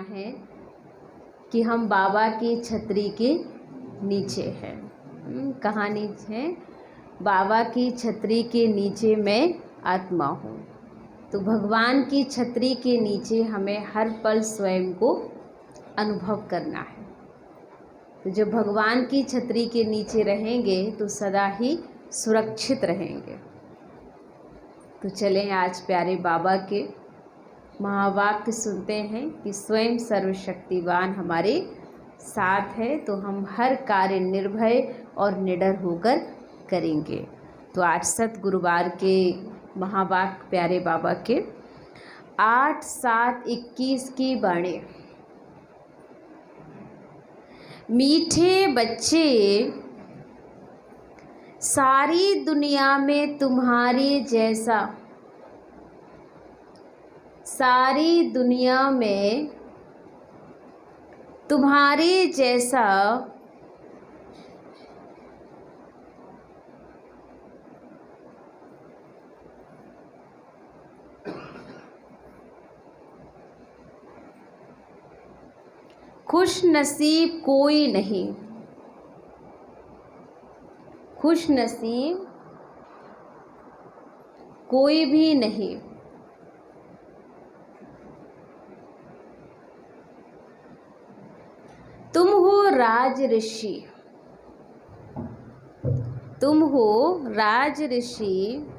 है कि हम बाबा की छतरी के नीचे हैं। कहानी है, बाबा की छतरी के नीचे मैं आत्मा हूँ। तो भगवान की छतरी के नीचे हमें हर पल स्वयं को अनुभव करना है। तो जब भगवान की छतरी के नीचे रहेंगे तो सदा ही सुरक्षित रहेंगे। तो चलें आज प्यारे बाबा के महावाक्य सुनते हैं कि स्वयं सर्वशक्तिवान हमारे साथ है, तो हम हर कार्य निर्भय और निडर होकर करेंगे। तो आज सतगुरुवार के महावाक्य प्यारे बाबा के 8/7/21 की वाणी। मीठे बच्चे, सारी दुनिया में तुम्हारे जैसा, सारी दुनिया में तुम्हारे जैसा खुश नसीब कोई नहीं, खुश नसीब कोई भी नहीं। तुम हो राज ऋषि, तुम हो राज ऋषि,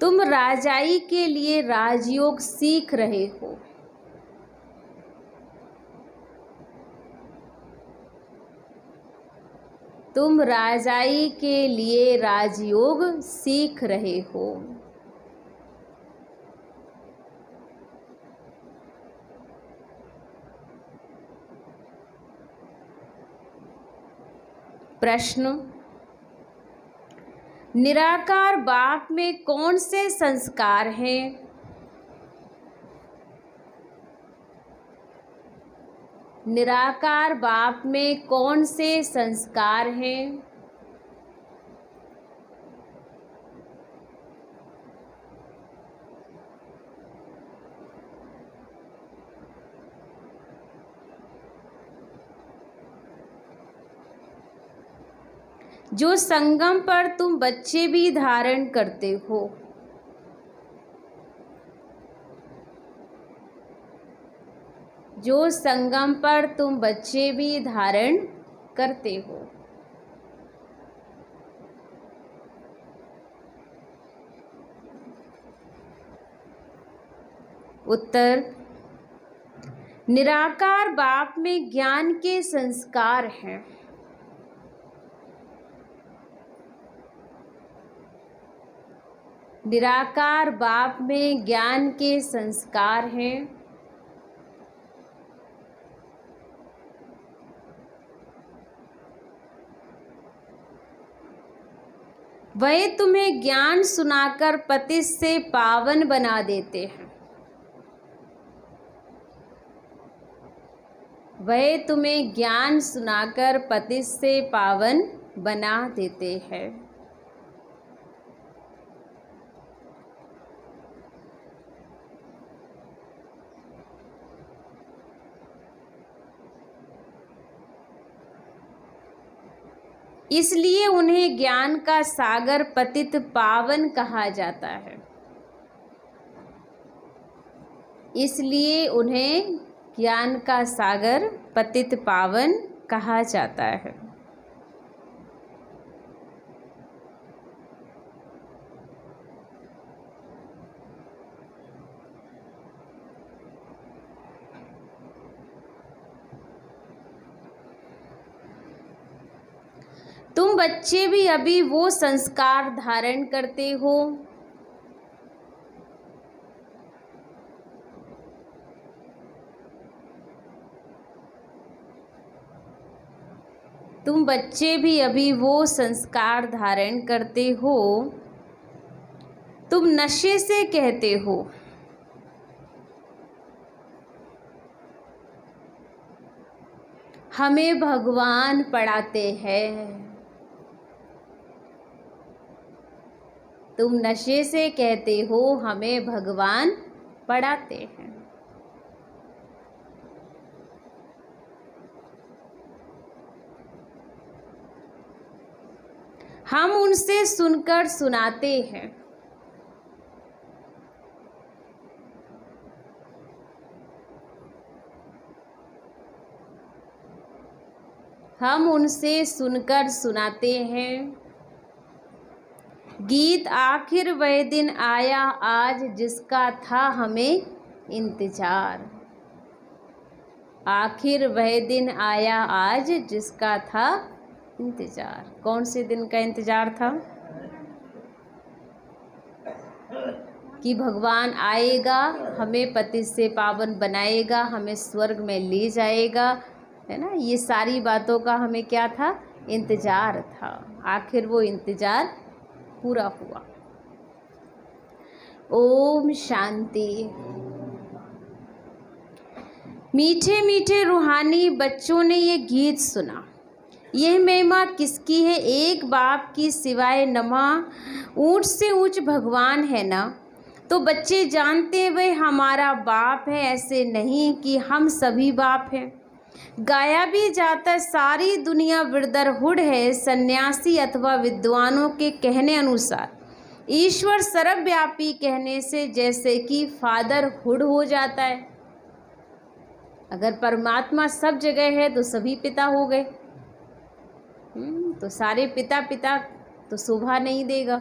तुम राजाई के लिए राजयोग सीख रहे हो। तुम राजाई के लिए राजयोग सीख रहे हो। प्रश्न, निराकार बाप में कौन से संस्कार हैं? निराकार बाप में कौन से संस्कार हैं? जो संगम पर तुम बच्चे भी धारण करते हो। जो संगम पर तुम बच्चे भी धारण करते हो। उत्तर, निराकार बाप में ज्ञान के संस्कार हैं। निराकार बाप में ज्ञान के संस्कार हैं। वह तुम्हें ज्ञान सुनाकर पतित से पावन बना देते हैं। वह तुम्हें ज्ञान सुनाकर पतित से पावन बना देते हैं। इसलिए उन्हें ज्ञान का सागर पतित पावन कहा जाता है। इसलिए उन्हें ज्ञान का सागर पतित पावन कहा जाता है। तुम बच्चे भी अभी वो संस्कार धारण करते हो। तुम बच्चे भी अभी वो संस्कार धारण करते हो। तुम नशे से कहते हो। हमें भगवान पढ़ाते हैं। तुम नशे से कहते हो हमें भगवान पढ़ाते हैं। हम उनसे सुनकर सुनाते हैं। हम उनसे सुनकर सुनाते हैं। गीत आखिर वह दिन आया आज जिसका था हमें इंतजार। आखिर वह दिन आया आज जिसका था इंतजार। कौन से दिन का इंतजार था? कि भगवान आएगा, हमें पतित से पावन बनाएगा, हमें स्वर्ग में ले जाएगा, है ना। ये सारी बातों का हमें क्या था? इंतजार था। आखिर वो इंतजार पूरा हुआ। ओम शांति। मीठे मीठे रूहानी बच्चों ने ये गीत सुना। यह महिमा किसकी है? एक बाप की सिवाय नमा ऊंच से ऊंच भगवान है ना। तो बच्चे जानते वह हमारा बाप है, ऐसे नहीं कि हम सभी बाप हैं। गाया भी जाता सारी दुनिया ब्रदरहुड है, सन्यासी अथवा विद्वानों के कहने अनुसार। ईश्वर सर्वव्यापी कहने से जैसे कि फादरहुड हो जाता है। अगर परमात्मा सब जगह है तो सभी पिता हो गए। तो सारे पिता पिता तो शोभा नहीं देगा।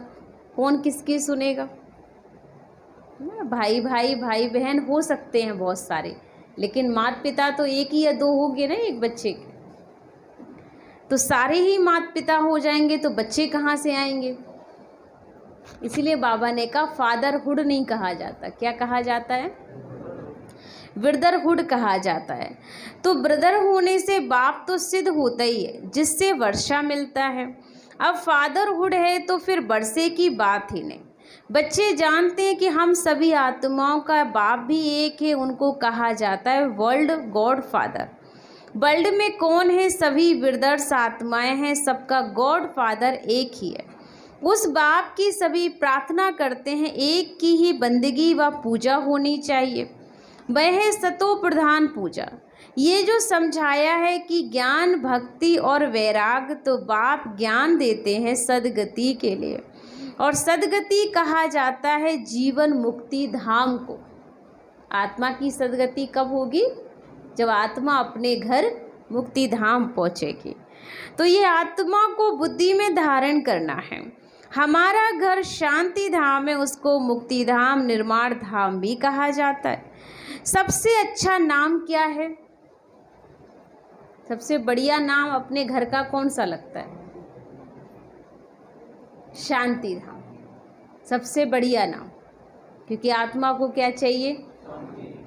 कौन किसकी सुनेगा? भाई भाई भाई बहन हो सकते हैं बहुत सारे, लेकिन माता पिता तो एक ही या दो होंगे ना एक बच्चे के। तो सारे ही माता पिता हो जाएंगे तो बच्चे कहाँ से आएंगे? इसीलिए बाबा ने कहा फादरहुड नहीं कहा जाता। क्या कहा जाता है? ब्रदरहुड कहा जाता है। तो ब्रदर होने से बाप तो सिद्ध होता ही है, जिससे वर्षा मिलता है। अब फादरहुड है तो फिर वर्षे की बात ही नहीं। बच्चे जानते हैं कि हम सभी आत्माओं का बाप भी एक है। उनको कहा जाता है वर्ल्ड गॉड फादर। वर्ल्ड में कौन है? सभी ब्रदर्स आत्माएं हैं, सबका गॉड फादर एक ही है। उस बाप की सभी प्रार्थना करते हैं, एक की ही बंदगी व पूजा होनी चाहिए। वह है सतो प्रधान पूजा। ये जो समझाया है कि ज्ञान भक्ति और वैराग, तो बाप ज्ञान देते हैं सदगति के लिए। और सदगति कहा जाता है जीवन मुक्ति धाम को। आत्मा की सदगति कब होगी? जब आत्मा अपने घर मुक्ति धाम पहुँचेगी। तो ये आत्मा को बुद्धि में धारण करना है। हमारा घर शांति धाम है, उसको मुक्ति धाम निर्माण धाम भी कहा जाता है। सबसे अच्छा नाम क्या है? सबसे बढ़िया नाम अपने घर का कौन सा लगता है? शांति धाम सबसे बढ़िया नाम, क्योंकि आत्मा को क्या चाहिए?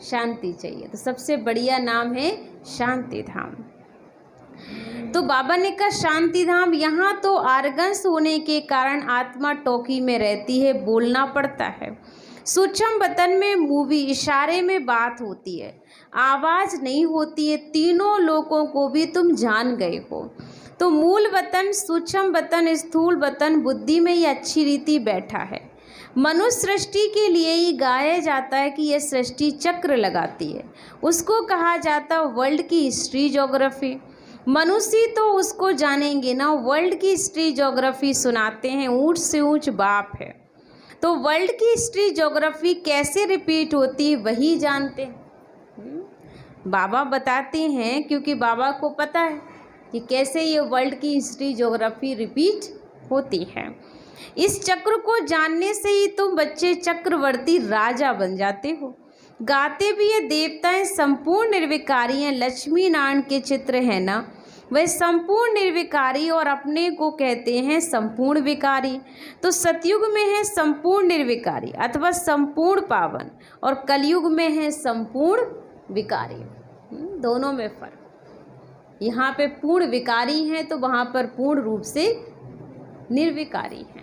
शांति चाहिए। तो सबसे बढ़िया नाम है शांति धाम। तो बाबा ने कहा शांति धाम। यहाँ तो आर्गन्स होने के कारण आत्मा टोकी में रहती है, बोलना पड़ता है। सूक्ष्म वतन में मूवी इशारे में बात होती है, आवाज़ नहीं होती है। तीनों लोगों को भी तुम जान गए हो। तो मूल वतन, सूक्ष्म वतन, स्थूल वतन बुद्धि में ही अच्छी रीति बैठा है। मनुष्य सृष्टि के लिए ही गाया जाता है कि यह सृष्टि चक्र लगाती है। उसको कहा जाता है वर्ल्ड की हिस्ट्री ज्योग्राफी। मनुष्य तो उसको जानेंगे ना। वर्ल्ड की हिस्ट्री ज्योग्राफी सुनाते हैं, ऊंच से ऊंच बाप है। तो वर्ल्ड की हिस्ट्री ज्योग्राफी कैसे रिपीट होती है वही जानते हैं। बाबा बताते हैं, क्योंकि बाबा को पता है कि कैसे ये वर्ल्ड की हिस्ट्री ज्योग्राफी रिपीट होती है। इस चक्र को जानने से ही तुम बच्चे चक्रवर्ती राजा बन जाते हो। गाते भी ये देवताएं संपूर्ण निर्विकारी हैं। लक्ष्मी नारायण के चित्र है ना, वह संपूर्ण निर्विकारी और अपने को कहते हैं संपूर्ण विकारी। तो सतयुग में है संपूर्ण निर्विकारी अथवा संपूर्ण पावन, और कलयुग में है संपूर्ण विकारी। दोनों में फर्क। यहाँ पे पूर्ण विकारी हैं तो वहाँ पर पूर्ण रूप से निर्विकारी हैं।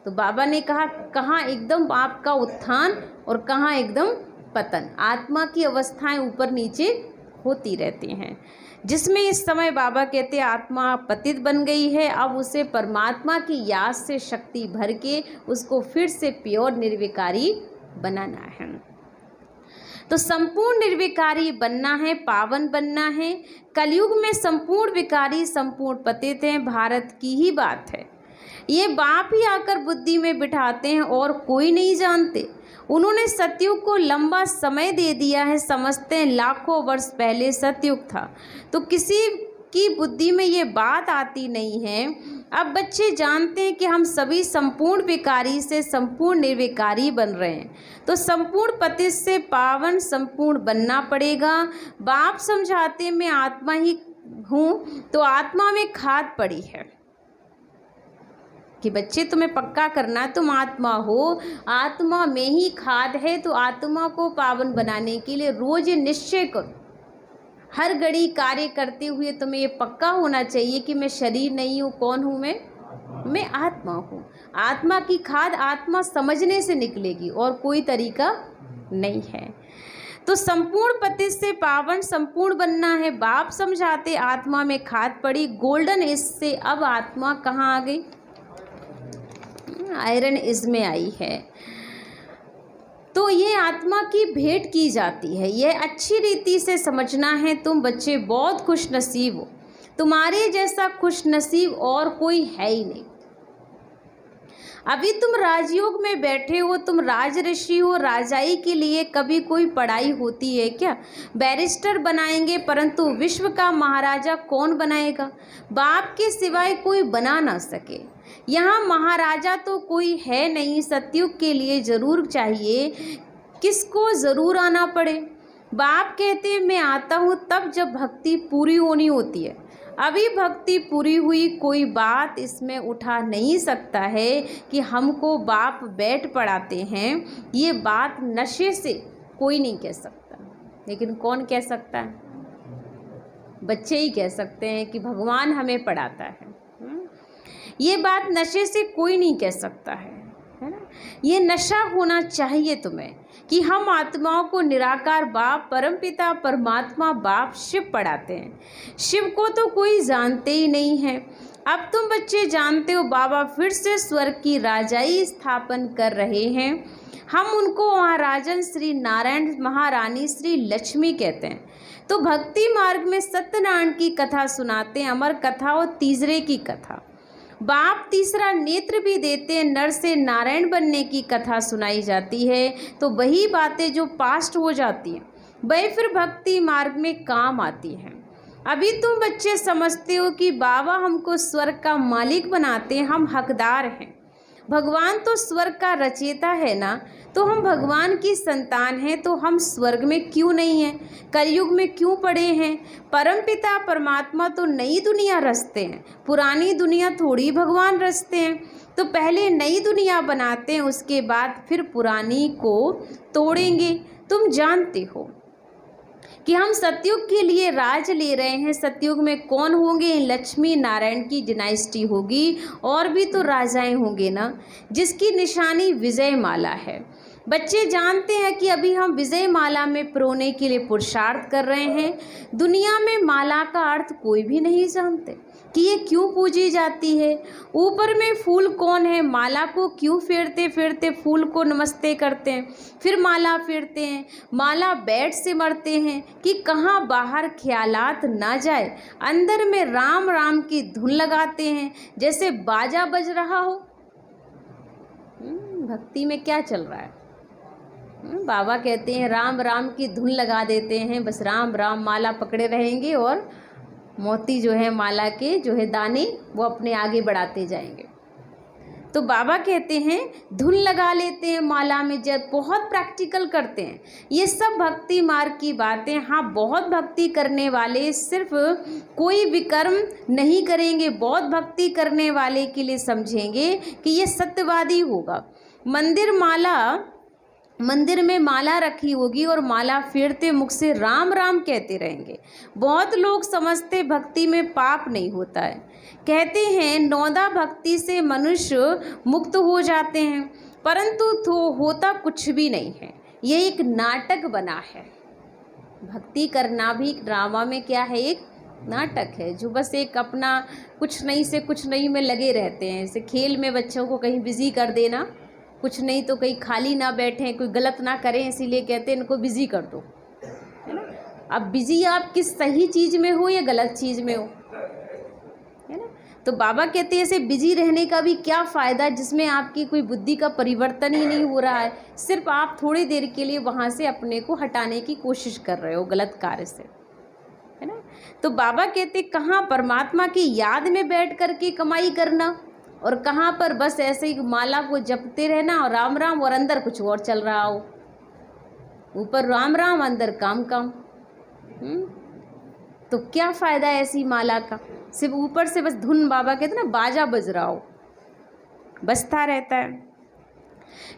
तो बाबा ने कहा कहाँ एकदम आपका उत्थान और कहाँ एकदम पतन। आत्मा की अवस्थाएं ऊपर नीचे होती रहती हैं, जिसमें इस समय बाबा कहते हैं आत्मा पतित बन गई है, अब उसे परमात्मा की याद से शक्ति भर के उसको फिर से प्योर निर्विकारी बनाना है। तो संपूर्ण निर्विकारी बनना है, पावन बनना है। कलयुग में संपूर्ण विकारी संपूर्ण पतित हैं, भारत की ही बात है। ये बाप ही आकर बुद्धि में बिठाते हैं और कोई नहीं जानते। उन्होंने सतयुग को लंबा समय दे दिया है, समझते हैं लाखों वर्ष पहले सतयुग था, तो किसी की बुद्धि में ये बात आती नहीं है। अब बच्चे जानते हैं कि हम सभी संपूर्ण विकारी से संपूर्ण निर्विकारी बन रहे हैं, तो संपूर्ण पतित से पावन संपूर्ण बनना पड़ेगा। बाप समझाते मैं आत्मा ही हूँ, तो आत्मा में खाद पड़ी है कि बच्चे तुम्हें पक्का करना, तुम आत्मा हो, आत्मा में ही खाद है। तो आत्मा को पावन बनाने के लिए रोज निश्चय करो, हर घड़ी कार्य करते हुए तुम्हें ये पक्का होना चाहिए कि मैं शरीर नहीं हूँ। कौन हूँ मैं आत्मा हूँ। आत्मा की खाद आत्मा समझने से निकलेगी और कोई तरीका नहीं है। तो संपूर्ण पतित से पावन संपूर्ण बनना है। बाप समझाते आत्मा में खाद पड़ी, गोल्डन इससे अब आत्मा कहाँ आ गई, आयरन इसमें आई है। तो ये आत्मा की भेंट की जाती है, यह अच्छी रीति से समझना है। तुम बच्चे बहुत खुश नसीब हो, तुम्हारे जैसा खुश नसीब और कोई है ही नहीं। अभी तुम राजयोग में बैठे हो, तुम राज ऋषि हो। राजाई के लिए कभी कोई पढ़ाई होती है क्या? बैरिस्टर बनाएंगे, परंतु विश्व का महाराजा कौन बनाएगा? बाप के सिवाय कोई बना ना सके। यहाँ महाराजा तो कोई है नहीं, सतयुग के लिए ज़रूर चाहिए, किसको ज़रूर आना पड़े। बाप कहते मैं आता हूँ तब जब भक्ति पूरी होनी होती है। अभी भक्ति पूरी हुई, कोई बात इसमें उठा नहीं सकता है कि हमको बाप बैठ पढ़ाते हैं। ये बात नशे से कोई नहीं कह सकता, लेकिन कौन कह सकता है? बच्चे ही कह सकते हैं कि भगवान हमें पढ़ाता है। ये बात नशे से कोई नहीं कह सकता है ना। ये नशा होना चाहिए तुम्हें कि हम आत्माओं को निराकार बाप परमपिता परमात्मा बाप शिव पढ़ाते हैं। शिव को तो कोई जानते ही नहीं है। अब तुम बच्चे जानते हो, बाबा फिर से स्वर्ग की राजाई स्थापन कर रहे हैं। हम उनको महाराजन श्री नारायण महारानी श्री लक्ष्मी कहते हैं। तो भक्ति मार्ग में सत्यनारायण की कथा सुनाते हैं, अमर कथा और तीसरे की कथा। बाप तीसरा नेत्र भी देते हैं, नर से नारायण बनने की कथा सुनाई जाती है। तो वही बातें जो पास्ट हो जाती हैं वही फिर भक्ति मार्ग में काम आती हैं। अभी तुम बच्चे समझते हो कि बाबा हमको स्वर्ग का मालिक बनाते हैं, हम हकदार हैं। भगवान तो स्वर्ग का रचयिता है ना, तो हम भगवान की संतान हैं, तो हम स्वर्ग में क्यों नहीं हैं? कलयुग में क्यों पड़े हैं? परमपिता परमात्मा तो नई दुनिया रचते हैं, पुरानी दुनिया थोड़ी भगवान रचते हैं। तो पहले नई दुनिया बनाते हैं, उसके बाद फिर पुरानी को तोड़ेंगे। तुम जानते हो कि हम सतयुग के लिए राज ले रहे हैं। सतयुग में कौन होंगे? लक्ष्मी नारायण की डायनेस्टी होगी, और भी तो राजाएं होंगे ना, जिसकी निशानी विजय माला है। बच्चे जानते हैं कि अभी हम विजय माला में प्रोने के लिए पुरुषार्थ कर रहे हैं। दुनिया में माला का अर्थ कोई भी नहीं जानते कि ये क्यों पूजी जाती है। ऊपर में फूल कौन है? माला को क्यों फेरते फेरते फूल को नमस्ते करते हैं, फिर माला फेरते हैं। माला बैठ से मरते हैं कि कहाँ बाहर ख्यालात ना जाए, अंदर में राम राम की धुन लगाते हैं, जैसे बाजा बज रहा हो। भक्ति में क्या चल रहा है? बाबा कहते हैं राम राम की धुन लगा देते हैं, बस राम राम माला पकड़े रहेंगे और मोती जो है माला के जो है दाने वो अपने आगे बढ़ाते जाएंगे। तो बाबा कहते हैं धुन लगा लेते हैं माला में, जब बहुत प्रैक्टिकल करते हैं। ये सब भक्ति मार्ग की बातें। हाँ, बहुत भक्ति करने वाले सिर्फ कोई विकर्म नहीं करेंगे, बहुत भक्ति करने वाले के लिए समझेंगे कि ये सत्यवादी होगा। मंदिर में माला रखी होगी और माला फेरते मुख से राम राम कहते रहेंगे। बहुत लोग समझते भक्ति में पाप नहीं होता है, कहते हैं नौदा भक्ति से मनुष्य मुक्त हो जाते हैं, परंतु तो होता कुछ भी नहीं है। ये एक नाटक बना है। भक्ति करना भी ड्रामा में क्या है, एक नाटक है, जो बस एक अपना कुछ नहीं से कुछ नहीं में लगे रहते हैं। जैसे खेल में बच्चों को कहीं बिजी कर देना, कुछ नहीं तो कहीं खाली ना बैठें, कोई गलत ना करें, इसीलिए कहते हैं इनको बिजी कर दो, है ना। अब बिजी आप किस सही चीज़ में हो या गलत चीज़ में हो, है ना। तो बाबा कहते हैं ऐसे बिजी रहने का भी क्या फ़ायदा जिसमें आपकी कोई बुद्धि का परिवर्तन ही नहीं हो रहा है, सिर्फ आप थोड़ी देर के लिए वहाँ से अपने को हटाने की कोशिश कर रहे हो गलत कार्य से, है ना। तो बाबा कहते कहाँ परमात्मा की याद में बैठ कर के कमाई करना, और कहाँ पर बस ऐसे ही माला को जपते रहना और राम राम, और अंदर कुछ और चल रहा हो, ऊपर राम राम अंदर काम काम। तो क्या फ़ायदा है ऐसी माला का, सिर्फ ऊपर से बस धुन, बाबा कहते ना बाजा बज रहा हो, बजता रहता है।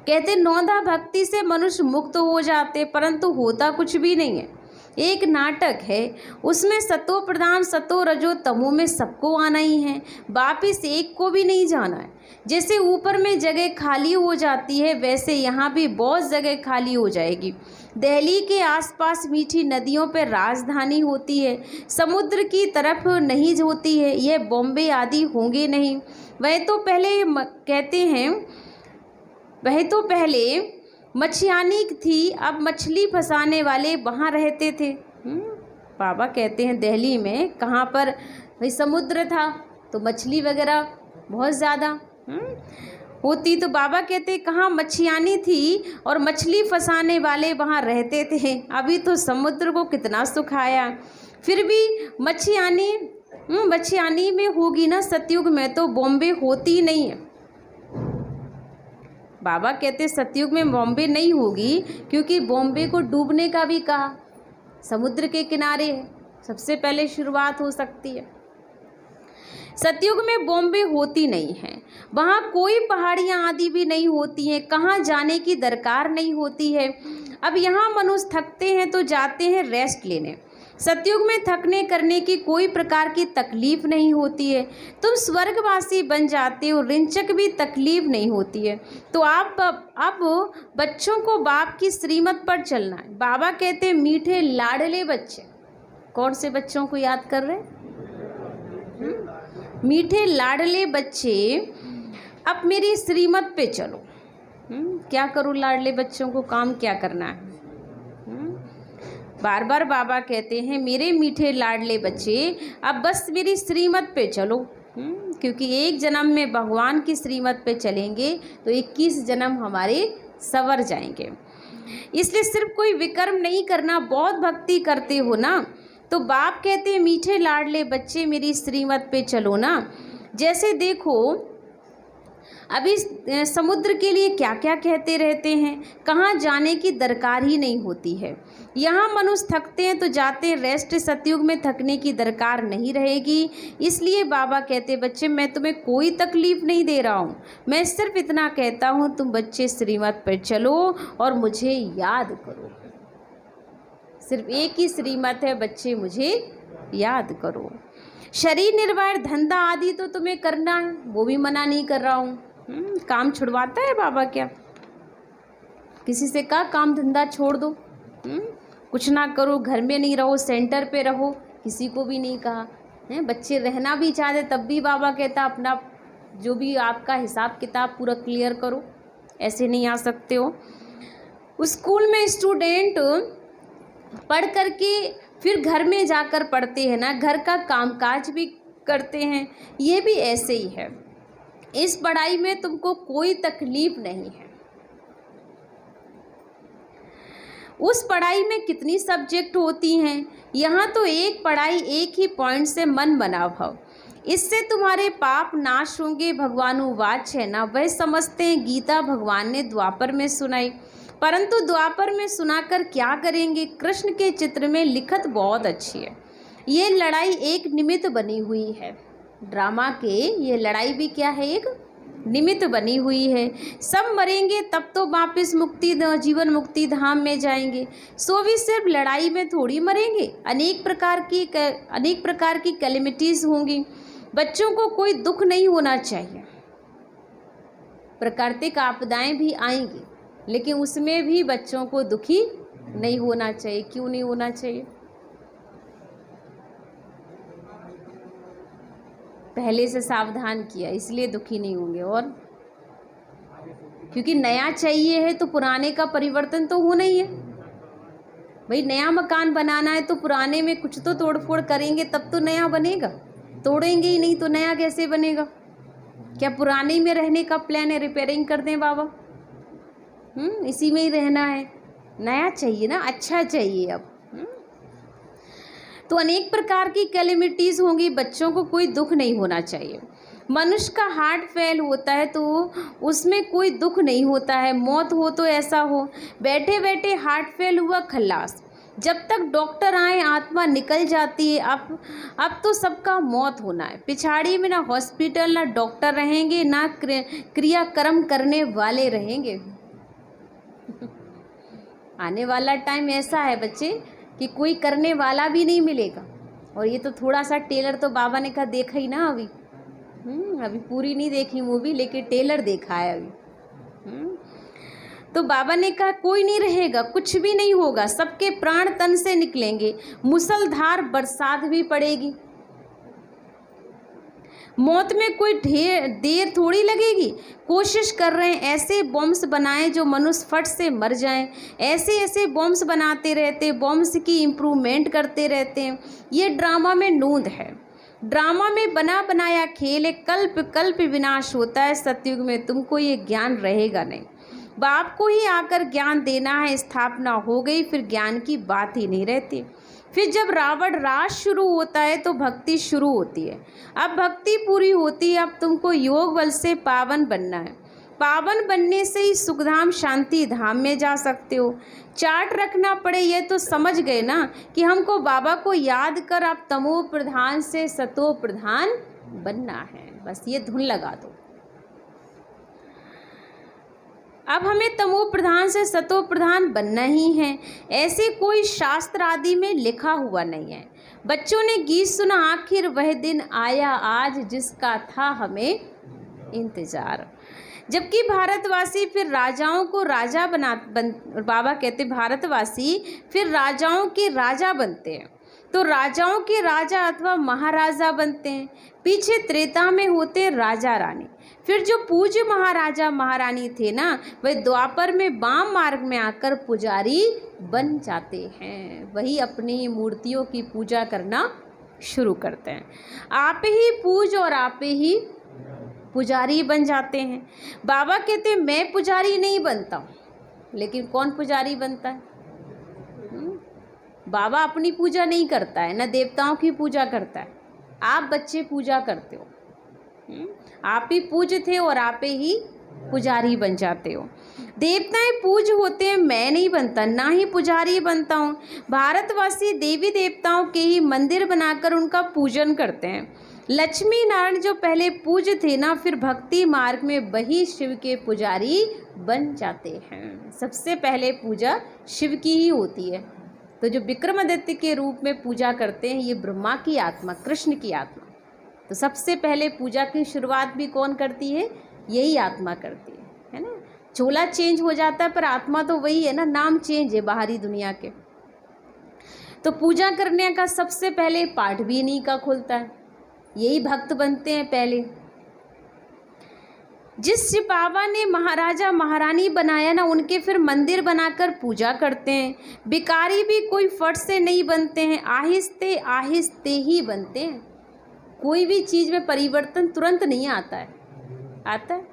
कहते नौंधा भक्ति से मनुष्य मुक्त हो जाते, परंतु होता कुछ भी नहीं है, एक नाटक है, उसमें सतो प्रधान सतो रजो तमो में सबको आना ही है, वापिस एक को भी नहीं जाना है। जैसे ऊपर में जगह खाली हो जाती है, वैसे यहाँ भी बहुत जगह खाली हो जाएगी। दिल्ली के आसपास मीठी नदियों पर राजधानी होती है, समुद्र की तरफ नहीं होती है, यह बॉम्बे आदि होंगे नहीं। वह तो कहते हैं वह तो पहले मछियानी थी, अब मछली फंसाने वाले वहाँ रहते थे। बाबा कहते हैं दिल्ली में कहाँ पर भाई समुद्र था तो मछली वगैरह बहुत ज़्यादा होती, तो बाबा कहते कहाँ मछियानी थी और मछली फंसाने वाले वहाँ रहते थे। अभी तो समुद्र को कितना सुख आया, फिर भी मछियानी में होगी ना, सतयुग में तो बॉम्बे होती नहीं है। बाबा कहते सतयुग में बॉम्बे नहीं होगी, क्योंकि बॉम्बे को डूबने का भी कहा, समुद्र के किनारे है, सबसे पहले शुरुआत हो सकती है। सतयुग में बॉम्बे होती नहीं है, वहाँ कोई पहाड़ियाँ आदि भी नहीं होती हैं, कहाँ जाने की दरकार नहीं होती है। अब यहाँ मनुष्य थकते हैं तो जाते हैं रेस्ट लेने, सतयुग में थकने करने की कोई प्रकार की तकलीफ नहीं होती है, तुम स्वर्गवासी बन जाते हो, रिंचक भी तकलीफ नहीं होती है। तो आप अब बच्चों को बाप की श्रीमत पर चलना है। बाबा कहते हैं मीठे लाडले बच्चे, कौन से बच्चों को याद कर रहे हैं? मीठे लाडले बच्चे, अब मेरी श्रीमत पे चलो। क्या करूँ लाडले बच्चों को, काम क्या करना है? बार बार बाबा कहते हैं मेरे मीठे लाडले बच्चे अब बस मेरी श्रीमत पे चलो, क्योंकि एक जन्म में भगवान की श्रीमत पे चलेंगे तो 21 जन्म हमारे सवर जाएंगे। इसलिए सिर्फ कोई विकर्म नहीं करना, बहुत भक्ति करते हो ना, तो बाप कहते हैं मीठे लाडले बच्चे मेरी श्रीमत पे चलो ना। जैसे देखो अभी समुद्र के लिए क्या क्या कहते रहते हैं, कहाँ जाने की दरकार ही नहीं होती है। यहाँ मनुष्य थकते हैं तो जाते हैं रेस्ट, सतयुग में थकने की दरकार नहीं रहेगी। इसलिए बाबा कहते बच्चे मैं तुम्हें कोई तकलीफ़ नहीं दे रहा हूँ, मैं सिर्फ इतना कहता हूँ तुम बच्चे श्रीमत पर चलो और मुझे याद करो। सिर्फ एक ही श्रीमत है, बच्चे मुझे याद करो। शरीर निर्वाह धंधा आदि तो तुम्हें करना है, वो भी मना नहीं कर रहा हूँ। काम छुड़वाता है बाबा क्या? किसी से कहा काम धंधा छोड़ दो, कुछ ना करो, घर में नहीं रहो, सेंटर पे रहो, किसी को भी नहीं कहा है। बच्चे रहना भी चाहते तब भी बाबा कहता अपना जो भी आपका हिसाब किताब पूरा क्लियर करो, ऐसे नहीं आ सकते हो। स्कूल में स्टूडेंट पढ़ करके फिर घर में जाकर पढ़ते हैं ना, घर का कामकाज भी करते हैं, ये भी ऐसे ही है। इस पढ़ाई में तुमको कोई तकलीफ नहीं है। उस पढ़ाई में कितनी सब्जेक्ट होती हैं, यहाँ तो एक पढ़ाई एक ही पॉइंट से मन बना भव, इससे तुम्हारे पाप नाश होंगे। भगवानुवाच है ना, वह समझते हैं गीता भगवान ने द्वापर में सुनाई, परंतु द्वापर में सुनाकर क्या करेंगे? कृष्ण के चित्र में लिखत बहुत अच्छी है। ये लड़ाई एक निमित्त बनी हुई है, ड्रामा के ये लड़ाई भी क्या है, एक निमित्त बनी हुई है। सब मरेंगे तब तो वापिस मुक्ति जीवन मुक्ति धाम में जाएंगे, सो भी सिर्फ लड़ाई में थोड़ी मरेंगे। अनेक प्रकार की कैलेमिटीज़ होंगी, बच्चों को कोई दुख नहीं होना चाहिए। प्राकृतिक आपदाएं भी आएंगी, लेकिन उसमें भी बच्चों को दुखी नहीं होना चाहिए। क्यों नहीं होना चाहिए? पहले से सावधान किया, इसलिए दुखी नहीं होंगे। और क्योंकि नया चाहिए है तो पुराने का परिवर्तन तो होना ही है भाई। नया मकान बनाना है तो पुराने में कुछ तो तोड़फोड़ करेंगे तब तो नया बनेगा। तोड़ेंगे ही नहीं तो नया कैसे बनेगा? क्या पुराने में रहने का प्लान है? रिपेयरिंग कर दें बाबा? इसी में ही रहना है। नया चाहिए ना, अच्छा चाहिए अब। तो अनेक प्रकार की कैलेमिटीज़ होंगी, बच्चों को कोई दुख नहीं होना चाहिए। मनुष्य का हार्ट फेल होता है तो उसमें कोई दुख नहीं होता है। मौत हो तो ऐसा हो, बैठे बैठे हार्ट फेल हुआ, खल्लास। जब तक डॉक्टर आए आत्मा निकल जाती है। अब तो सबका मौत होना है। पिछाड़ी में ना हॉस्पिटल ना डॉक्टर रहेंगे, ना क्रियाक्रम करने वाले रहेंगे। आने वाला टाइम ऐसा है बच्चे कि कोई करने वाला भी नहीं मिलेगा। और ये तो थोड़ा सा टेलर तो बाबा ने कहा देखा ही ना अभी पूरी नहीं देखी मूवी, लेकिन टेलर देखा है अभी। तो बाबा ने कहा कोई नहीं रहेगा, कुछ भी नहीं होगा, सबके प्राण तन से निकलेंगे, मूसलधार बरसात भी पड़ेगी। मौत में कोई देर थोड़ी लगेगी। कोशिश कर रहे हैं ऐसे बॉम्ब्स बनाएं जो मनुष्य फट से मर जाएं। ऐसे ऐसे बॉम्ब्स बनाते रहते, बॉम्ब्स की इम्प्रूवमेंट करते रहते हैं। ये ड्रामा में नूंद है। ड्रामा में बना बनाया खेल है। कल्प कल्प विनाश होता है। सतयुग में तुमको ये ज्ञान रहेगा नहीं। बाप को ही आकर ज्ञान देना है। स्थापना हो गई फिर ज्ञान की बात ही नहीं रहती। फिर जब रावण राज शुरू होता है तो भक्ति शुरू होती है। अब भक्ति पूरी होती है। अब तुमको योग बल से पावन बनना है। पावन बनने से ही सुखधाम शांति धाम में जा सकते हो। चार्ट रखना पड़े ये तो समझ गए ना कि हमको बाबा को याद कर आप तमो प्रधान से सतो प्रधान बनना है। बस ये धुन लगा दो। अब हमें तमो प्रधान से सतो प्रधान बनना ही है। ऐसे कोई शास्त्र आदि में लिखा हुआ नहीं है। बच्चों ने गीत सुना, आखिर वह दिन आया आज जिसका था हमें इंतजार। जबकि भारतवासी फिर राजाओं को राजा बाबा कहते भारतवासी फिर राजाओं के राजा बनते हैं। तो राजाओं के राजा अथवा महाराजा बनते हैं। पीछे त्रेता में होते राजा रानी। फिर जो पूज्य महाराजा महारानी थे ना, वह द्वापर में वाम मार्ग में आकर पुजारी बन जाते हैं। वही अपनी मूर्तियों की पूजा करना शुरू करते हैं। आप ही पूज और आप ही पुजारी बन जाते हैं। बाबा कहते हैं मैं पुजारी नहीं बनता हूँ, लेकिन कौन पुजारी बनता है? बाबा अपनी पूजा नहीं करता है, ना देवताओं की पूजा करता है। आप बच्चे पूजा करते हो। आप ही पूज्य थे और आप ही पुजारी बन जाते हो। देवताएं पूज्य होते हैं, मैं नहीं बनता, ना ही पुजारी बनता हूँ। भारतवासी देवी देवताओं के ही मंदिर बनाकर उनका पूजन करते हैं। लक्ष्मी नारायण जो पहले पूज्य थे ना, फिर भक्ति मार्ग में वही शिव के पुजारी बन जाते हैं। सबसे पहले पूजा शिव की ही होती है। तो जो विक्रमादित्य के रूप में पूजा करते हैं, ये ब्रह्मा की आत्मा, कृष्ण की आत्मा। तो सबसे पहले पूजा की शुरुआत भी कौन करती है? यही आत्मा करती है ना। चोला चेंज हो जाता है पर आत्मा तो वही है ना, नाम चेंज है बाहरी दुनिया के। तो पूजा करने का सबसे पहले पाठ भी इन्हीं का खुलता है। यही भक्त बनते हैं पहले। जिस बाबा ने महाराजा महारानी बनाया ना, उनके फिर मंदिर बनाकर पूजा करते हैं। भिखारी भी कोई फट से नहीं बनते हैं, आहिस्ते आहिस्ते ही बनते हैं। कोई भी चीज़ में परिवर्तन तुरंत नहीं आता है। आता है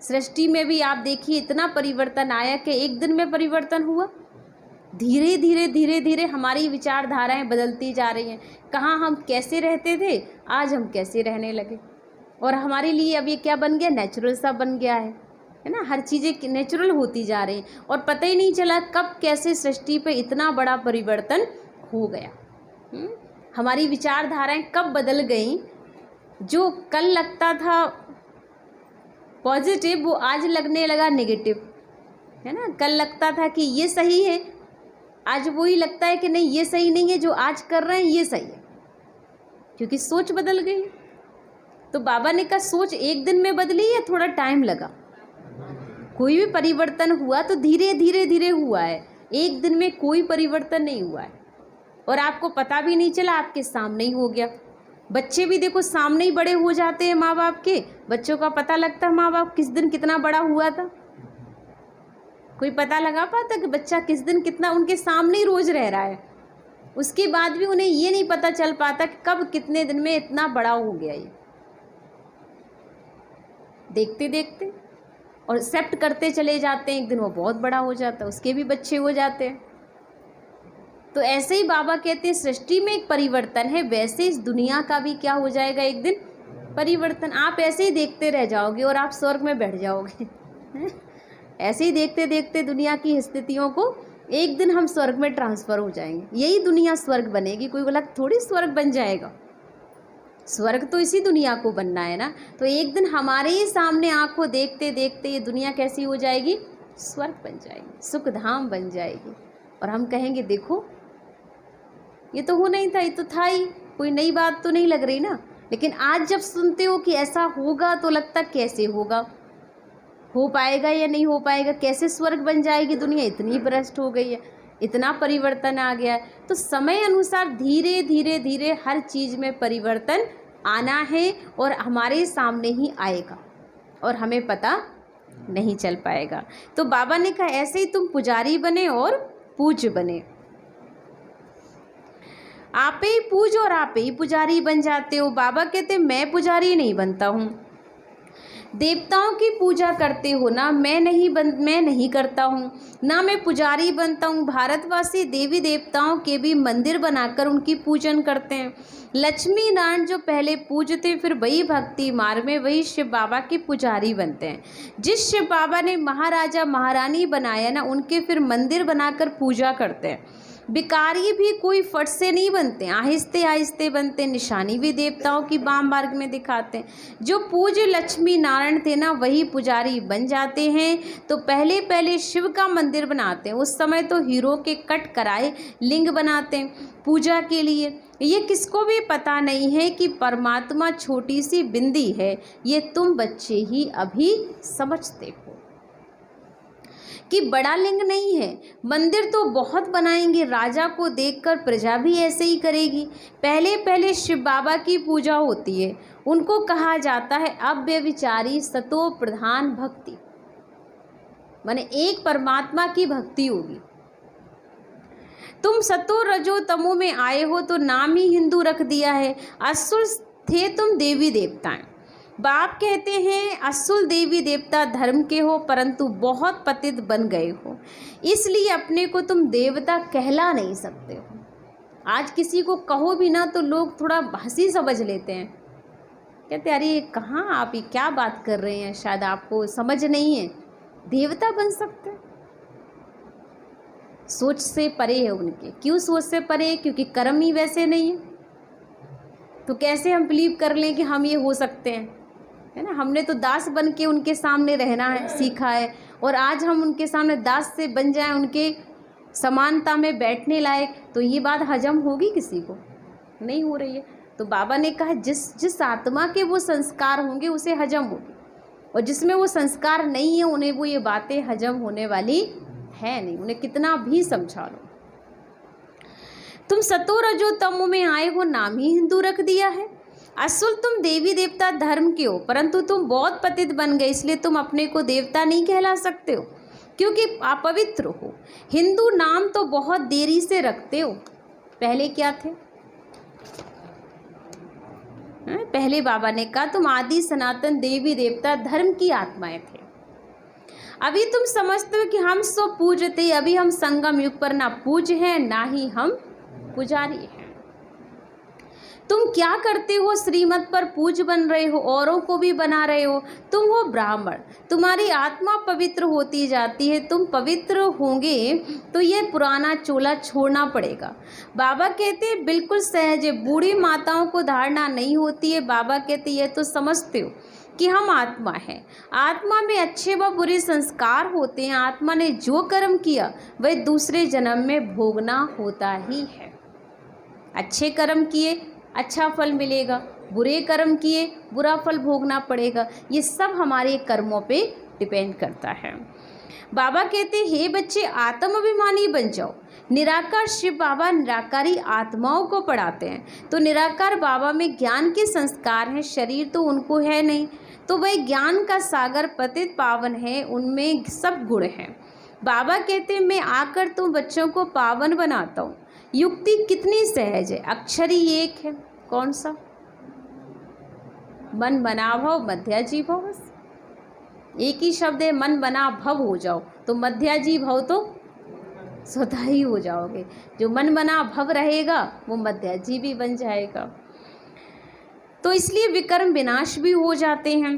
सृष्टि में भी आप देखिए इतना परिवर्तन आया कि एक दिन में परिवर्तन हुआ। धीरे धीरे धीरे धीरे हमारी विचारधाराएं बदलती जा रही हैं। कहाँ हम कैसे रहते थे, आज हम कैसे रहने लगे। और हमारे लिए अब ये क्या बन गया? नेचुरल सा बन गया है ना। हर चीज़ें नेचुरल होती जा रही हैं और पता ही नहीं चला कब कैसे सृष्टि पे इतना बड़ा परिवर्तन हो गया। हमारी विचारधाराएं कब बदल गई। जो कल लगता था पॉजिटिव, वो आज लगने लगा नेगेटिव, है ना। कल लगता था कि ये सही है, आज वही लगता है कि नहीं ये सही नहीं है, जो आज कर रहे हैं ये सही है, क्योंकि सोच बदल गई। तो बाबा ने कहा सोच एक दिन में बदली या थोड़ा टाइम लगा? कोई भी परिवर्तन हुआ तो धीरे धीरे धीरे हुआ है, एक दिन में कोई परिवर्तन नहीं हुआ है और आपको पता भी नहीं चला, आपके सामने ही हो गया। बच्चे भी देखो सामने ही बड़े हो जाते हैं माँ बाप के, बच्चों का पता लगता है माँ बाप किस दिन कितना बड़ा हुआ था। कोई पता लगा पाता कि बच्चा किस दिन कितना उनके सामने ही रोज रह रहा है, उसके बाद भी उन्हें ये नहीं पता चल पाता कि कब कितने दिन में इतना बड़ा हो गया। ये देखते देखते और एक्सेप्ट करते चले जाते हैं, एक दिन वो बहुत बड़ा हो जाता है, उसके भी बच्चे हो जाते हैं। तो ऐसे ही बाबा कहते हैं सृष्टि में एक परिवर्तन है, वैसे इस दुनिया का भी क्या हो जाएगा एक दिन परिवर्तन। आप ऐसे ही देखते रह जाओगे और आप स्वर्ग में बैठ जाओगे। ऐसे ही देखते देखते दुनिया की स्थितियों को एक दिन हम स्वर्ग में ट्रांसफ़र हो जाएंगे, यही दुनिया स्वर्ग बनेगी। कोई बोला थोड़ी स्वर्ग बन जाएगा, स्वर्ग तो इसी दुनिया को बनना है ना। तो एक दिन हमारे ही सामने आंखों देखते देखते ये दुनिया कैसी हो जाएगी, स्वर्ग बन जाएगी, सुखधाम बन जाएगी। और हम कहेंगे देखो ये तो हो नहीं था, ये तो था ही, कोई नई बात तो नहीं लग रही ना। लेकिन आज जब सुनते हो कि ऐसा होगा तो लगता कैसे होगा, हो पाएगा या नहीं हो पाएगा, कैसे स्वर्ग बन जाएगी दुनिया, इतनी भ्रष्ट हो गई है, इतना परिवर्तन आ गया है। तो समय अनुसार धीरे धीरे धीरे हर चीज़ में परिवर्तन आना है और हमारे सामने ही आएगा और हमें पता नहीं चल पाएगा। तो बाबा ने कहा ऐसे ही तुम पुजारी बने और पूज्य बने, आप ही पूज और आप ही पुजारी बन जाते हो। बाबा कहते मैं पुजारी नहीं बनता हूँ, देवताओं की पूजा करते हो ना, मैं नहीं करता हूँ ना, मैं पुजारी बनता हूँ। भारतवासी देवी देवताओं के भी मंदिर बनाकर उनकी पूजन करते हैं। लक्ष्मी नारायण जो पहले पूजते फिर वही भक्ति मार्ग में वही शिव बाबा के पुजारी बनते हैं। जिस शिव बाबा ने महाराजा महारानी बनाया ना, उनके फिर मंदिर बनाकर पूजा करते हैं। भिखारी भी कोई फट से नहीं बनते, आहिस्ते आहिस्ते बनते, निशानी भी देवताओं की वाम मार्ग में दिखाते हैं। जो पूज्य लक्ष्मी नारायण थे ना वही पुजारी बन जाते हैं। तो पहले पहले शिव का मंदिर बनाते हैं, उस समय तो हीरो के कट कराए लिंग बनाते हैं पूजा के लिए। ये किसको भी पता नहीं है कि परमात्मा छोटी सी बिंदी है, ये तुम बच्चे ही अभी समझते हो कि बड़ा लिंग नहीं है। मंदिर तो बहुत बनाएंगे, राजा को देखकर प्रजा भी ऐसे ही करेगी। पहले पहले शिव बाबा की पूजा होती है, उनको कहा जाता है अव्यभिचारी सतो प्रधान भक्ति, माने एक परमात्मा की भक्ति होगी। तुम सतो रजो तमो में आए हो तो नाम ही हिंदू रख दिया है, असुर थे तुम देवी देवताएं। बाप कहते हैं असुर देवी देवता धर्म के हो परंतु बहुत पतित बन गए हो, इसलिए अपने को तुम देवता कहला नहीं सकते हो। आज किसी को कहो भी ना तो लोग थोड़ा हंसी समझ लेते हैं, कहते अरे कहाँ आप ये क्या बात कर रहे हैं, शायद आपको समझ नहीं है, देवता बन सकते हैं। सोच से परे है उनके। क्यों सोच से परे है? क्योंकि कर्म ही वैसे नहीं है। तो कैसे हम बिलीव कर लें कि हम ये हो सकते हैं, है ना। हमने तो दास बन के उनके सामने रहना है सीखा है, और आज हम उनके सामने दास से बन जाएं, उनके समानता में बैठने लायक, तो ये बात हजम होगी किसी को? नहीं हो रही है। तो बाबा ने कहा जिस आत्मा के वो संस्कार होंगे उसे हजम होगी, और जिसमें वो संस्कार नहीं है उन्हें वो ये बातें हजम होने वाली है नहीं, उन्हें कितना भी समझा लो। तुम सतो रजो तमो में आए हो, नाम ही हिंदू रख दिया है। असुर तुम देवी देवता धर्म के हो परंतु तुम बहुत पतित बन गए, इसलिए तुम अपने को देवता नहीं कहला सकते हो क्योंकि अपवित्र हो। हिंदू नाम तो बहुत देरी से रखते हो, पहले क्या थे? पहले बाबा ने कहा तुम आदि सनातन देवी देवता धर्म की आत्माएं थे। अभी तुम समझते हो कि हम सो पूजते, अभी हम संगम युग पर ना पूज हैं ना ही हम पुजारी हैं। तुम क्या करते हो? श्रीमत पर पूज बन रहे हो, औरों को भी बना रहे हो। तुम हो ब्राह्मण, तुम्हारी आत्मा पवित्र होती जाती है। तुम पवित्र होंगे तो ये पुराना चोला छोड़ना पड़ेगा। बाबा कहते हैं बिल्कुल सहज है, बूढ़ी माताओं को धारणा नहीं होती है। बाबा कहते ये तो समझते हो कि हम आत्मा हैं, आत्मा में अच्छे व बुरे संस्कार होते हैं। आत्मा ने जो कर्म किया वह दूसरे जन्म में भोगना होता ही है। अच्छे कर्म किए अच्छा फल मिलेगा, बुरे कर्म किए बुरा फल भोगना पड़ेगा। ये सब हमारे कर्मों पे डिपेंड करता है। बाबा कहते हैं, हे बच्चे आत्माभिमानी बन जाओ। निराकार शिव बाबा निराकारी आत्माओं को पढ़ाते हैं। तो निराकार बाबा में ज्ञान के संस्कार हैं, शरीर तो उनको है नहीं, तो वह ज्ञान का सागर पतित पावन है, उनमें सब गुण हैं। बाबा कहते हैं, मैं आकर तुम बच्चों को पावन बनाता हूँ। युक्ति कितनी सहज है, अक्षर ही एक है। कौन सा? मन बना भव मध्याजी भव। बस एक ही शब्द है, मन बना भव हो जाओ, तो मध्याजी भव तो स्वतः ही हो जाओगे। जो मन बना भव रहेगा वो मध्याजी भी बन जाएगा। तो इसलिए विकर्म विनाश भी हो जाते हैं।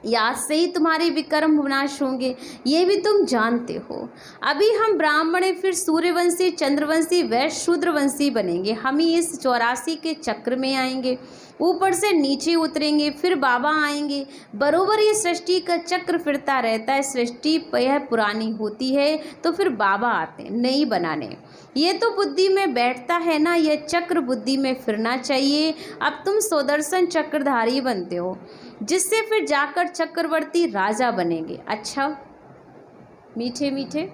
याद से ही तुम्हारे विकर्म विनाश होंगे, ये भी तुम जानते हो। अभी हम ब्राह्मण हैं, फिर सूर्यवंशी, चंद्रवंशी, वैश्य, शूद्रवंशी बनेंगे। हम ही इस 84 के चक्र में आएंगे, ऊपर से नीचे उतरेंगे, फिर बाबा आएंगे। बरोबर ये सृष्टि का चक्र फिरता रहता है। सृष्टि यह पुरानी होती है तो फिर बाबा आते हैं नई बनाने। ये तो बुद्धि में बैठता है ना, यह चक्र बुद्धि में फिरना चाहिए। अब तुम सुदर्शन चक्रधारी बनते हो, जिससे फिर जाकर चक्रवर्ती राजा बनेंगे। अच्छा, मीठे मीठे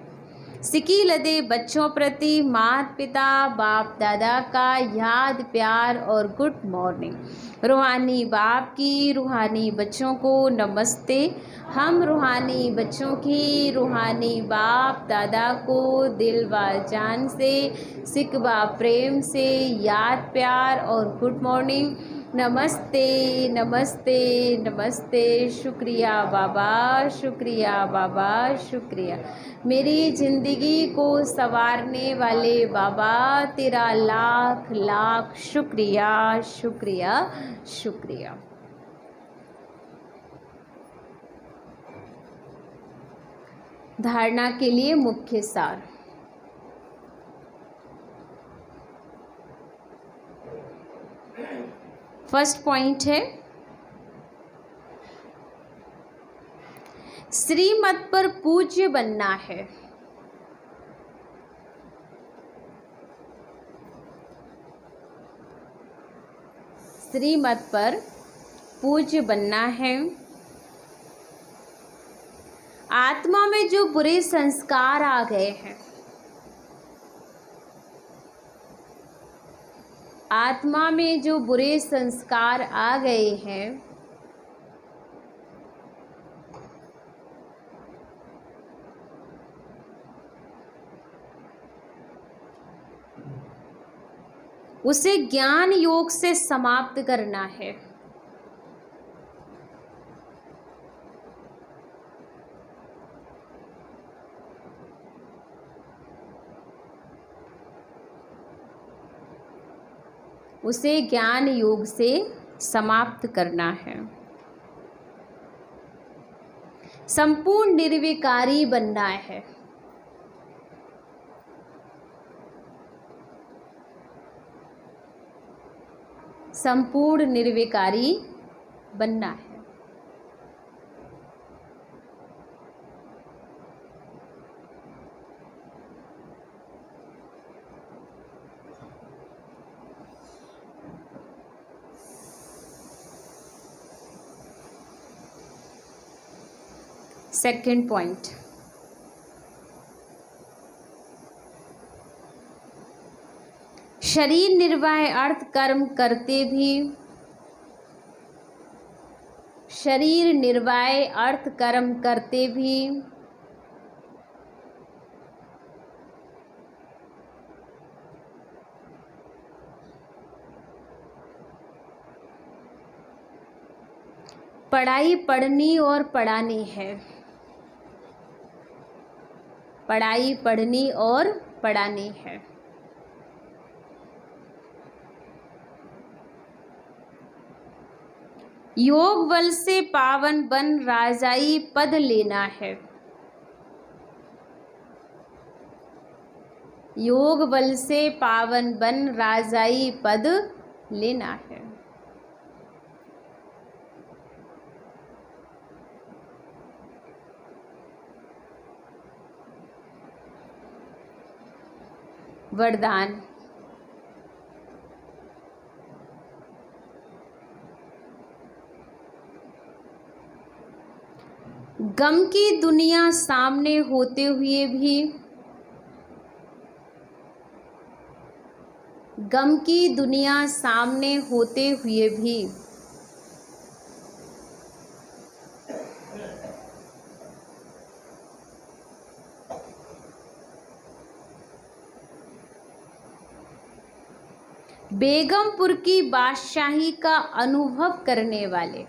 सिकी लदे बच्चों प्रति माता पिता बाप दादा का याद प्यार और गुड मॉर्निंग। रूहानी बाप की रूहानी बच्चों को नमस्ते। हम रूहानी बच्चों की रूहानी बाप दादा को दिल व जान से सिकवा प्रेम से याद प्यार और गुड मॉर्निंग। नमस्ते नमस्ते नमस्ते। शुक्रिया बाबा, शुक्रिया बाबा, शुक्रिया। मेरी ज़िंदगी को संवारने वाले बाबा, तेरा लाख लाख शुक्रिया शुक्रिया शुक्रिया। धारणा के लिए मुख्य सार। फर्स्ट पॉइंट है, श्रीमत पर पूज्य बनना है। श्रीमत पर पूज्य बनना है। आत्मा में जो बुरे संस्कार आ गए हैं, आत्मा में जो बुरे संस्कार आ गए हैं, उसे ज्ञान योग से समाप्त करना है। उसे ज्ञान योग से समाप्त करना है। संपूर्ण निर्विकारी बनना है। संपूर्ण निर्विकारी बनना है। सेकंड पॉइंट, शरीर निर्वाह अर्थ कर्म करते भी, शरीर निर्वाह अर्थ कर्म करते भी पढ़ाई पढ़नी और पढ़ानी है। पढ़ाई पढ़नी और पढ़ानी है। योग बल से पावन बन राजाई पद लेना है। योग बल से पावन बन राजाई पद लेना है। वरदान, गम की दुनिया सामने होते हुए भी, गम की दुनिया सामने होते हुए भी बेगमपुर की बादशाही का अनुभव करने वाले,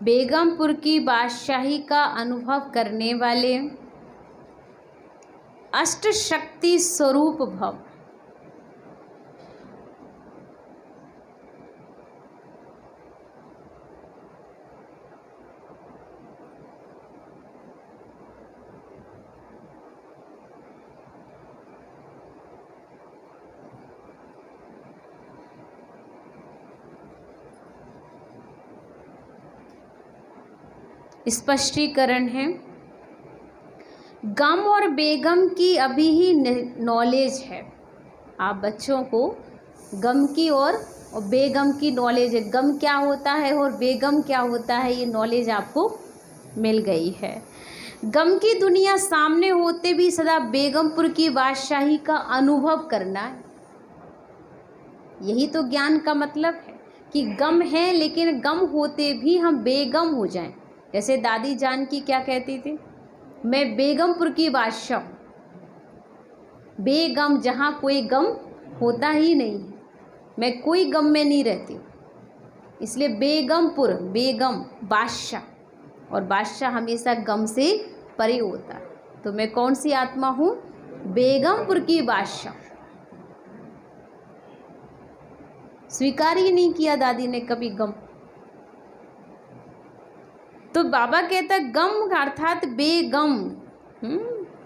बेगमपुर की बादशाही का अनुभव करने वाले अष्ट शक्ति स्वरूप भव, स्पष्टीकरण है। गम और बेगम की अभी ही नॉलेज है। आप बच्चों को गम की और बेगम की नॉलेज है, गम क्या होता है और बेगम क्या होता है, ये नॉलेज आपको मिल गई है। गम की दुनिया सामने होते भी सदा बेगमपुर की बादशाही का अनुभव करना है। यही तो ज्ञान का मतलब है कि गम है, लेकिन गम होते भी हम बेगम हो जाएं। जैसे दादी जान की क्या कहती थी, मैं बेगमपुर की बादशाह हूँ। बेगम, जहाँ कोई गम होता ही नहीं है, मैं कोई गम में नहीं रहती हूँ, इसलिए बेगमपुर, बेगम बादशाह, और बादशाह हमेशा गम से परे होता है। तो मैं कौन सी आत्मा हूँ? बेगमपुर की बादशाह। स्वीकार ही नहीं किया दादी ने कभी गम। तो बाबा कहता गम अर्थात बेगम,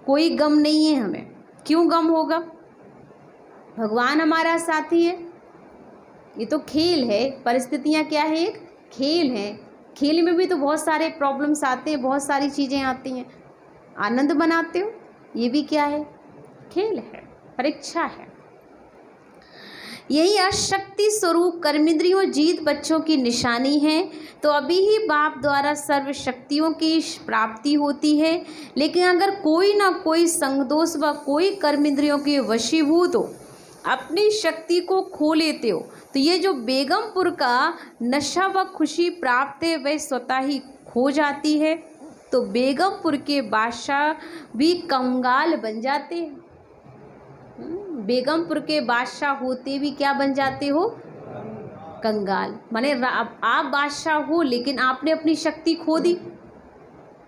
कोई गम नहीं है हमें। क्यों गम होगा? भगवान हमारा साथी है। ये तो खेल है, परिस्थितियाँ क्या है, एक खेल है। खेल में भी तो बहुत सारे प्रॉब्लम्स आते हैं, बहुत सारी चीज़ें आती हैं, आनंद मनाते हो, ये भी क्या है, खेल है, परीक्षा है। यही अशक्ति स्वरूप कर्मेंद्रियों जीत बच्चों की निशानी है। तो अभी ही बाप द्वारा सर्व शक्तियों की प्राप्ति होती है, लेकिन अगर कोई ना कोई संगदोष व कोई कर्मेंद्रियों के वशीभूत हो, अपनी शक्ति को खो लेते हो, तो ये जो बेगमपुर का नशा व खुशी प्राप्त है वह स्वतः ही खो जाती है। तो बेगमपुर के बादशाह भी कंगाल बन जाते हैं। बेगमपुर के बादशाह होते भी क्या बन जाते हो? कंगाल। माने आप बादशाह हो, लेकिन आपने अपनी शक्ति खो दी,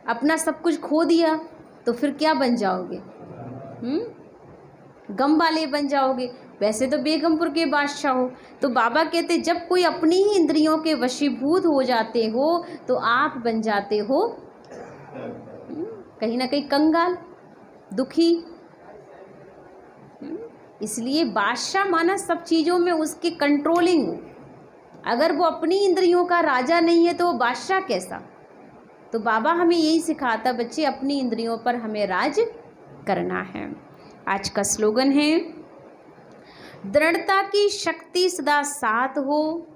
अपना सब कुछ खो दिया, तो फिर क्या बन जाओगे? गम वाले बन जाओगे। वैसे तो बेगमपुर के बादशाह हो। तो बाबा कहते जब कोई अपनी ही इंद्रियों के वशीभूत हो जाते हो, तो आप बन जाते हो कहीं ना कहीं कंगाल, दुखी। इसलिए बादशाह माना सब चीज़ों में उसके कंट्रोलिंग हो। अगर वो अपनी इंद्रियों का राजा नहीं है तो वो बादशाह कैसा? तो बाबा हमें यही सिखाता, बच्चे अपनी इंद्रियों पर हमें राज करना है। आज का स्लोगन है, दृढ़ता की शक्ति सदा साथ हो,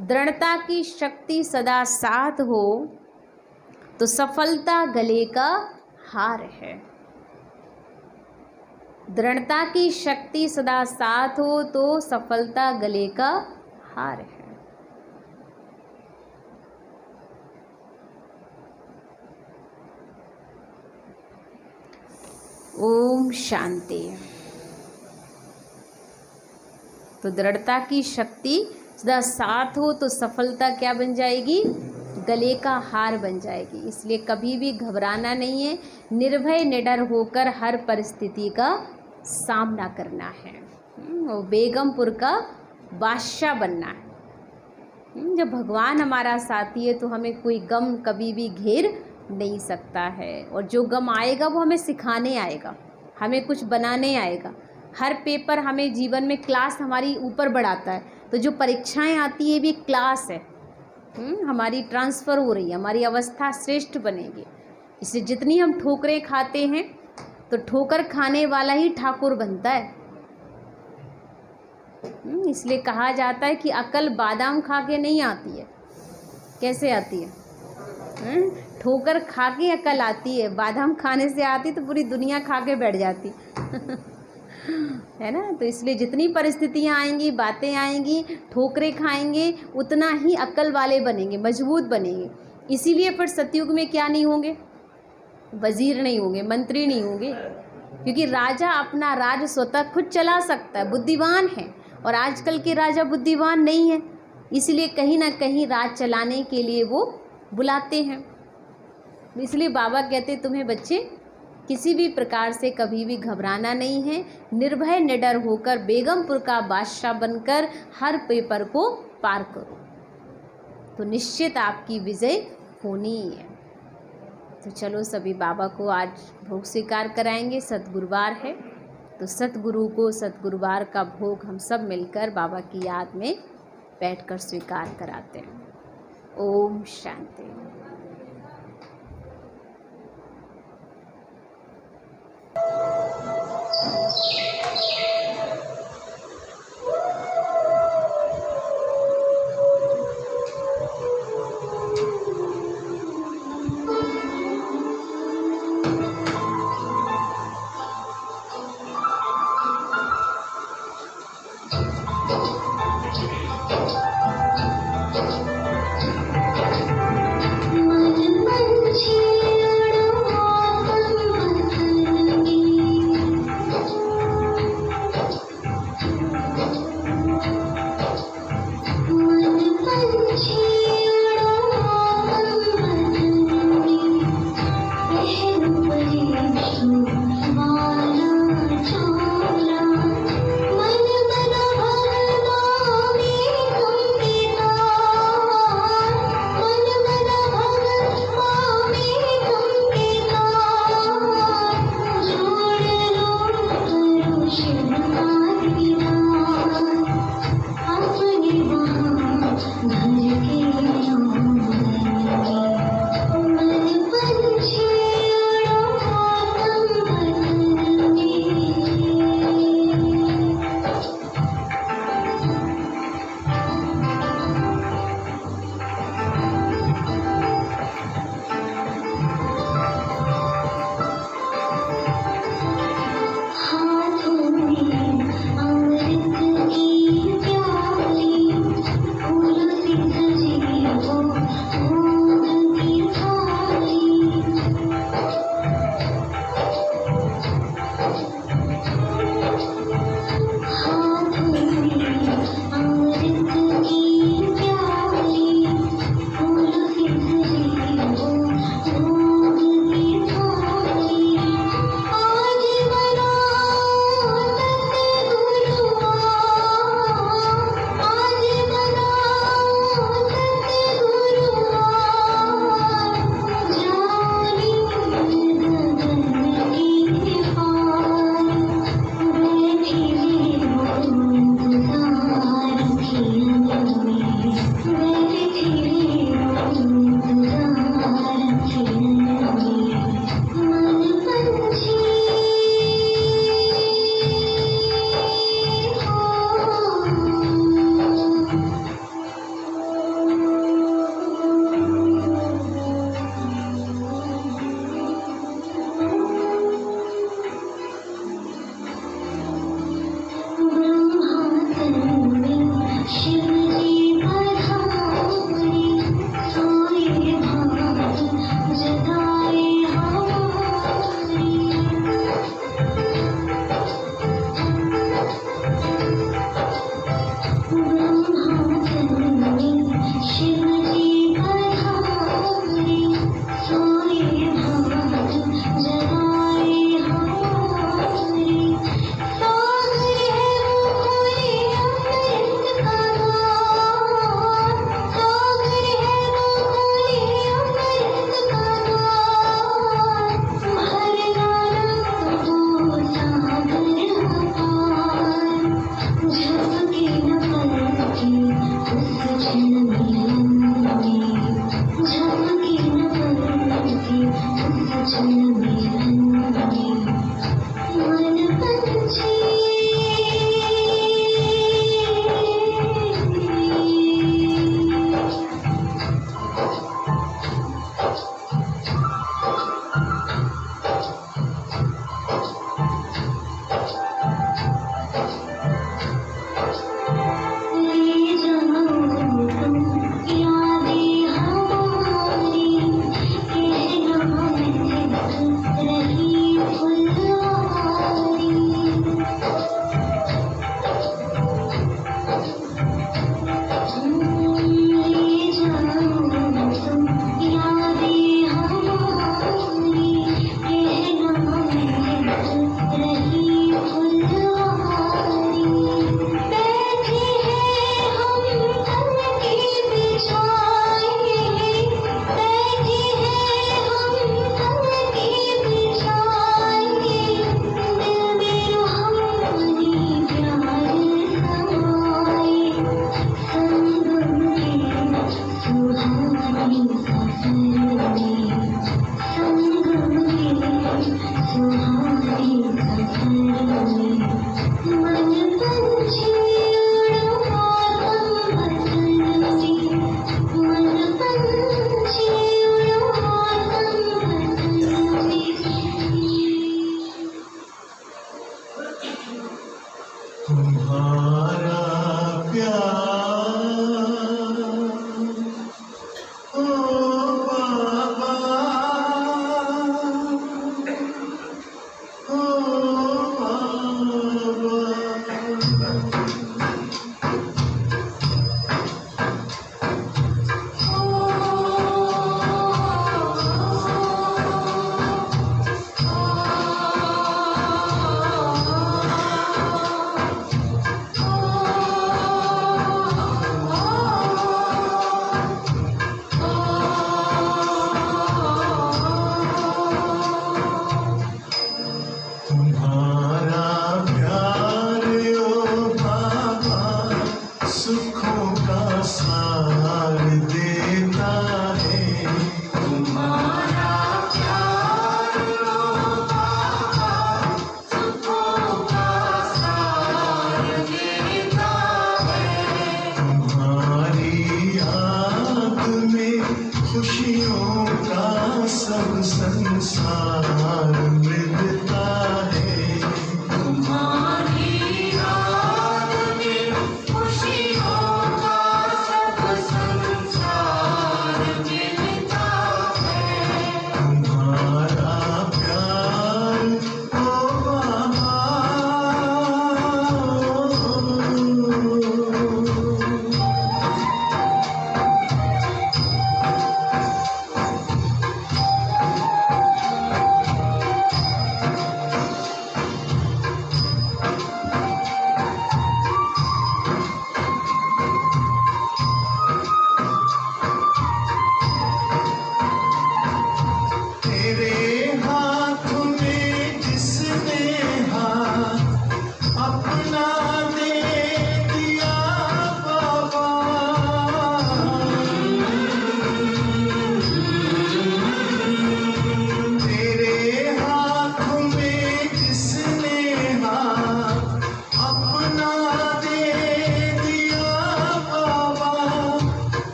दृढ़ता की शक्ति सदा साथ हो, तो सफलता गले का हार है। दृढ़ता की शक्ति सदा साथ हो तो सफलता गले का हार है। ओम शांति। तो दृढ़ता की शक्ति सदा साथ हो तो सफलता क्या बन जाएगी? गले का हार बन जाएगी। इसलिए कभी भी घबराना नहीं है, निर्भय निडर होकर हर परिस्थिति का सामना करना है। वो बेगमपुर का बादशाह बनना है। जब भगवान हमारा साथी है तो हमें कोई गम कभी भी घेर नहीं सकता है। और जो गम आएगा वो हमें सिखाने आएगा, हमें कुछ बनाने आएगा। हर पेपर हमें जीवन में क्लास हमारी ऊपर बढ़ाता है। तो जो परीक्षाएं आती है भी क्लास है। हमारी ट्रांसफ़र हो रही है, हमारी अवस्था श्रेष्ठ बनेगी। इसलिए जितनी हम ठोकरें खाते हैं तो ठोकर खाने वाला ही ठाकुर बनता है। इसलिए कहा जाता है कि अकल बादाम खा के नहीं आती है। कैसे आती है? ठोकर खा के अकल आती है, बादाम खाने से आती तो पूरी दुनिया खा के बैठ जाती है ना। तो इसलिए जितनी परिस्थितियाँ आएंगी, बातें आएंगी, ठोकरें खाएंगे, उतना ही अक्ल वाले बनेंगे, मजबूत बनेंगे। इसीलिए फिर सतयुग में क्या नहीं होंगे? वजीर नहीं होंगे, मंत्री नहीं होंगे, क्योंकि राजा अपना राज स्वतः खुद चला सकता है, बुद्धिमान है। और आजकल के राजा बुद्धिमान नहीं है, इसलिए कहीं ना कहीं राज चलाने के लिए वो बुलाते हैं। इसलिए बाबा कहते तुम्हें बच्चे किसी भी प्रकार से कभी भी घबराना नहीं है, निर्भय निडर होकर बेगमपुर का बादशाह बनकर हर पेपर को पार करो, तो निश्चित आपकी विजय होनी ही है। तो चलो सभी बाबा को आज भोग स्वीकार कराएंगे। सतगुरुवार है तो सतगुरु को सतगुरुवार का भोग हम सब मिलकर बाबा की याद में बैठकर स्वीकार कराते हैं। ओम शांति।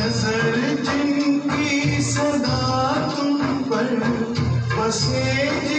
नजर जिनकी सदा तुम पर बसे